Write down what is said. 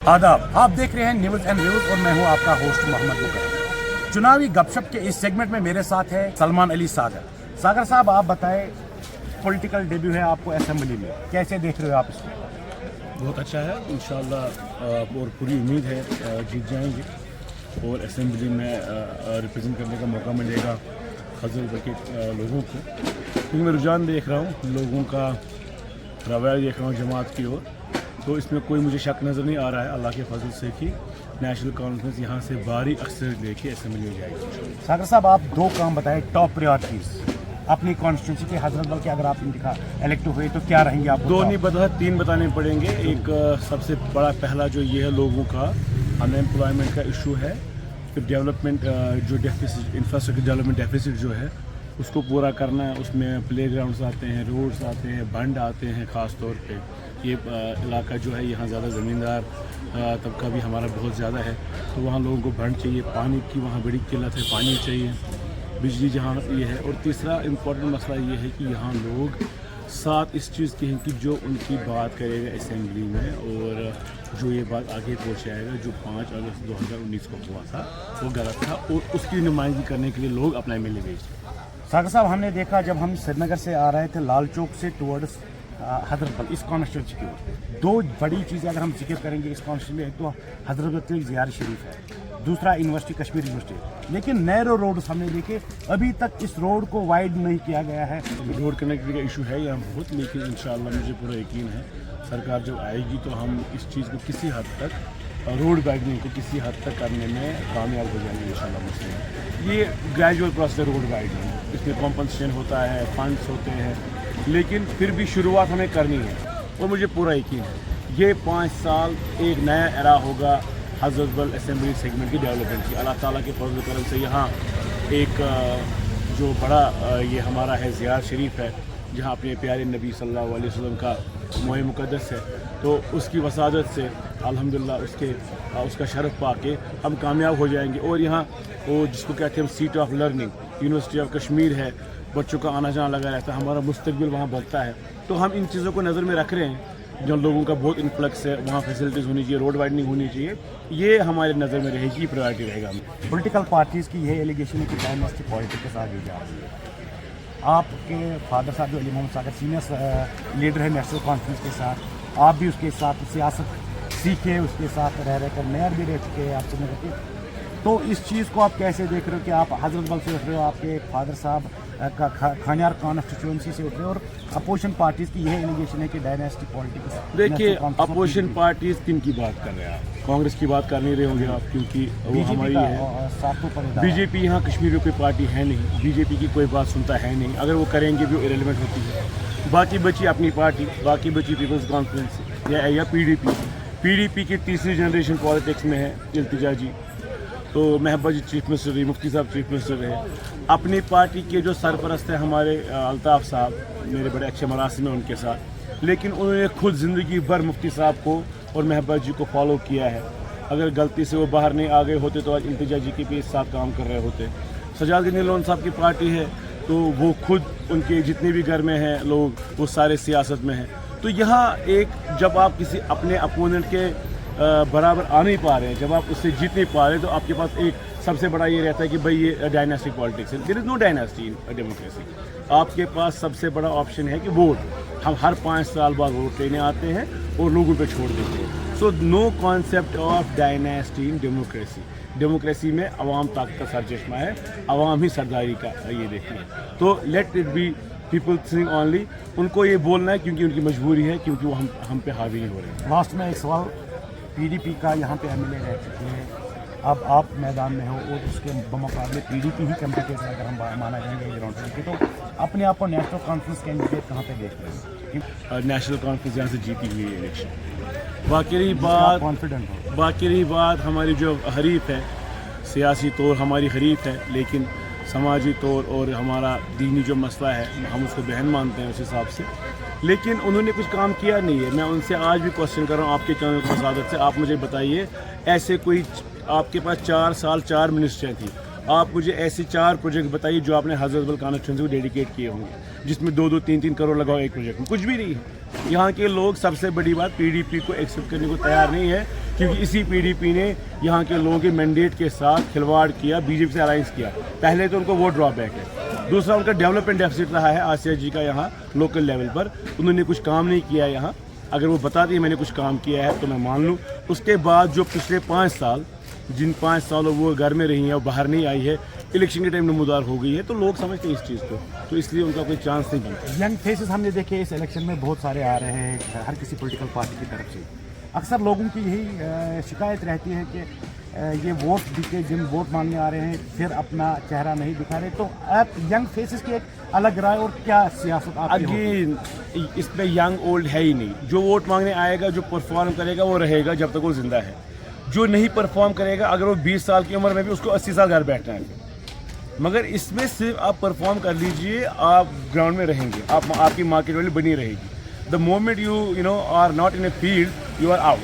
आदाब, आप देख रहे हैं न्यूज एंड व्यूज और मैं हूं आपका होस्ट मोहम्मद मुकर्रम। चुनावी गपशप के इस सेगमेंट में मेरे साथ है सलमान अली सागर। सागर साहब, आप बताएं, पॉलिटिकल डेब्यू है आपको असेंबली में, कैसे देख रहे हो आप इसको? बहुत अच्छा है इंशाल्लाह और पूरी उम्मीद है जीत जाएंगे और असेंबली में रिप्रेजेंट करने का मौका मिलेगा हज़रत के लोगों को, क्योंकि मैं रुझान देख रहा हूँ, लोगों का रवैया देख रहा हूँ जमात की ओर, तो इसमें कोई मुझे शक नज़र नहीं आ रहा है अल्लाह के फजल से कि नेशनल कॉन्फ्रेंस यहाँ से भारी अक्सर लेके असेंबली में जाएगी। सागर साहब, आप दो काम बताएं, टॉप प्रायोरिटीज अपनी कॉन्स्टिट्यूंसी के हजरतबल के, अगर आप इनका इलेक्ट हुए तो क्या रहेंगे आप? दो नहीं बता, तीन बताने पड़ेंगे। एक सबसे बड़ा पहला जो ये है, लोगों का अनएम्प्लॉयमेंट का इशू है। फिर डेवलपमेंट जो डेफिसिट, इंफ्रास्ट्रक्चर डेवलपमेंट डेफिसिट जो है उसको पूरा करना है। उसमें प्ले ग्राउंड्स आते हैं, रोड्स आते हैं, बंड आते हैं। ख़ास तौर पे ये इलाका जो है, यहाँ ज़्यादा ज़मींदार तबका भी हमारा बहुत ज़्यादा है, तो वहाँ लोगों को बंड चाहिए, पानी की वहाँ बड़ी किल्लत है, पानी चाहिए, बिजली जहाँ ये है। और तीसरा इम्पोर्टेंट मसला ये है कि यहाँ लोग साथ इस चीज़ की हैं कि जो उनकी बात करेगा असेंबली में और जो ये बात आगे पहुँचाएगा, जो 5 अगस्त 2019 को हुआ था वो गलत था, और उसकी नुमाइंदगी करने के लिए लोग अपना एमएलए भेजते हैं। सागर साहब, हमने देखा जब हम श्रीनगर से आ रहे थे लाल चौक से टुवर्ड्स हजरतबल, इस कॉन्स्टिट्यूंसी की ओर, दो बड़ी चीज़ें अगर हम जिक्र करेंगे इस कॉन्स्टिट्यूंसी में, एक तो हजरतबल की ज़ियारत शरीफ है, दूसरा यूनिवर्सिटी, कश्मीर यूनिवर्सिटी। लेकिन नैरो रोड हमने देखे, अभी तक इस रोड को वाइड नहीं किया गया है। रोड कनेक्टिविटी का इशू है यहाँ बहुत, लेकिन इंशाल्लाह मुझे पूरा यकीन है सरकार जब आएगी तो हम इस चीज़ को किसी हद तक, रोड वाइडनिंग को किसी हद तक करने में कामयाब हो जाएंगे इंशाल्लाह मुस्लिम। ये ग्रेजुअल प्रोसेस है रोड वाइडनिंग, इसमें कॉम्पनसेशन होता है, फंड्स होते हैं, लेकिन फिर भी शुरुआत हमें करनी है। और मुझे पूरा यकीन है ये 5 साल एक नया एरा होगा हज़रतबल असेंबली सेगमेंट की डेवलपमेंट की। अल्लाह ताला के फज़ल करम से यहाँ एक जो बड़ा ये हमारा है ज़ियारत शरीफ है, जहाँ अपने प्यारे नबी सल्लल्लाहु अलैहि वसल्लम का मोए मुक़द्दस है, तो उसकी वसादत से अल्हम्दुलिल्लाह उसका शरफ़ पाके हम कामयाब हो जाएंगे। और यहाँ वो जिसको कहते हैं हम seat of learning, university of Kashmir है, बच्चों का आना जाना लगा रहता है, हमारा मुस्तकबिल वहाँ बनता है। तो हम इन चीज़ों को नज़र में रख रहे हैं, जो लोगों का बहुत इन्फ्लक्स है, वहाँ फैसिलिटीज़ होनी चाहिए, रोड वाइडनिंग होनी चाहिए, ये हमारे नज़र में रहेगी, प्रायोरिटी रहेगा हमें। पॉलिटिकल पार्टीज़ की यह एलिगेशन है कि डायनेस्टी पॉलिटिक्स आगे जा रही है। आपके फादर साहब जो अली मोहम्मद सागर सीनियर लीडर है नेशनल कॉन्फ्रेंस के साथ, आप भी उसके साथ सियासत सीखे, उसके साथ रह कर मेयर भी रह चुके हैं आपसे मिल के, तो इस चीज़ को आप कैसे देख रहे हो कि आप हजरतबल से उठ रहे हो, आपके फादर साहब का खानियार कॉन्स्टिट्यूंसी से उठ रहे हो, और अपोजिशन पार्टीज़ की यह एलिगेशन है कि डायनेस्टी पॉलिटिक्स? देखिए, अपोजिशन पार्टीज़ किन की बात कर रहे हैं आप? कांग्रेस की बात कर नहीं रहे होंगे आप, क्योंकि वो हमारी है। बीजेपी यहाँ कश्मीर में कोई पार्टी है नहीं, बीजेपी की कोई बात सुनता है नहीं, अगर वो करेंगे भी वो इरेलीवेंट होती है। बाकी बची अपनी पार्टी, बाकी बची पीपल्स कॉन्फ्रेंस या पीडीपी की तीसरी जनरेशन पॉलिटिक्स में है इल्तिजा जी, तो महबूबा जी चीफ मिनिस्टर रही, मुफ्ती साहब चीफ मिनिस्टर रहे। अपनी पार्टी के जो सरपरस्त है हमारे अल्ताफ़ साहब, मेरे बड़े अच्छे मरासिम हैं उनके साथ, लेकिन उन्होंने खुद ज़िंदगी भर मुफ्ती साहब को और महबूबा जी को फॉलो किया है। अगर गलती से वो बाहर नहीं आ गए होते तो आज इल्तिजा जी के भी साथ काम कर रहे होते। सजाद गनी लोन साहब की पार्टी है, तो वो खुद, उनके जितने भी घर में हैं लोग, वो सारे सियासत में हैं। तो यहाँ एक, जब आप किसी अपने अपोनेंट के बराबर आ नहीं पा रहे हैं, जब आप उससे जीत नहीं पा रहे, तो आपके पास एक सबसे बड़ा ये रहता है कि भाई ये डायनेस्टिक पॉलिटिक्स है। There is no dynasty in democracy. आपके पास सबसे बड़ा ऑप्शन है कि वोट, हम हर 5 साल बाद वोट लेने आते हैं और लोगों पे छोड़ देते हैं। So no concept of dynasty in democracy. Democracy में अवाम ताकत का सरचश्मा है, अवाम ही सरदारी का ये देखती है। तो let it be people think only, उनको ये बोलना है क्योंकि उनकी मजबूरी है, क्योंकि वो हम पे हावी नहीं हो रहे हैं। लास्ट में एक सवाल, पीडीपी का यहाँ पे एमएलए रह चुके हैं, अब आप मैदान में हो और उसके बमुकाबले पीडीपी ही कैंडिडेट अगर हम माना जाएंगे ग्राउंड पे, तो अपने आप को नेशनल कॉन्फ्रेंस कैंडिडेट कहाँ पे देख रहे हैं? नेशनल कॉन्फ्रेंस यहाँ से जीती हुई है इलेक्शन। बाकी रही बात हमारी जो हरीफ है, सियासी तौर हमारी हरीफ है, लेकिन समाजी तौर और हमारा दीनी जो मसला है हम उसको बहन मानते हैं उस हिसाब से, लेकिन उन्होंने कुछ काम किया नहीं है। मैं उनसे आज भी क्वेश्चन कर रहा हूँ आपके चैनल की वसादत से, आप मुझे बताइए, ऐसे कोई आपके पास 4 साल 4 मिनिस्ट्रियाँ थी, आप मुझे ऐसे 4 प्रोजेक्ट बताइए जो आपने हज़रतबल कॉन्स्टिट्यूंसी को डेडिकेट किए होंगे, जिसमें 2-2, 3-3 करोड़ लगाओ एक प्रोजेक्ट में। कुछ भी नहीं है। यहाँ के लोग, सबसे बड़ी बात, पीडीपी को एक्सेप्ट करने को तैयार नहीं है क्योंकि इसी PDP ने यहाँ के लोगों के मैंडेट के साथ खिलवाड़ किया, BJP से अलायंस किया। पहले तो उनको वो ड्रॉबैक है, दूसरा उनका डेवलपमेंट डेफिसिट रहा है आसिया जी का यहाँ लोकल लेवल पर, उन्होंने कुछ काम नहीं किया यहाँ। अगर वो बताती है मैंने कुछ काम किया है तो मैं मान लूँ। उसके बाद जो पिछले 5 साल, जिन 5 सालों वो घर में रही है और बाहर नहीं आई है, इलेक्शन के टाइम नमूदार हो गई है, तो लोग समझते हैं इस चीज़ को, तो इसलिए उनका कोई चांस नहीं बनता। यंग फेसेस हमने देखे इस इलेक्शन में बहुत सारे आ रहे हैं हर किसी पॉलिटिकल पार्टी की तरफ से। अक्सर लोगों की यही शिकायत रहती है कि ये वोट दिखे, जिन वोट मांगने आ रहे हैं फिर अपना चेहरा नहीं दिखा रहे। तो आप यंग फेसेस की एक अलग राय और क्या सियासत आपकी होगी? अगेन इसमें यंग ओल्ड है ही नहीं। जो वोट मांगने आएगा, जो परफॉर्म करेगा वो रहेगा जब तक वो जिंदा है। जो नहीं परफॉर्म करेगा, अगर वो 20 साल की उम्र में भी, उसको 80 साल घर बैठना है। मगर इसमें सिर्फ आप परफॉर्म कर लीजिए, आप ग्राउंड में रहेंगे, आपकी मार्केट वैल्यू बनी रहेगी। The moment you know are not in a field, you are out.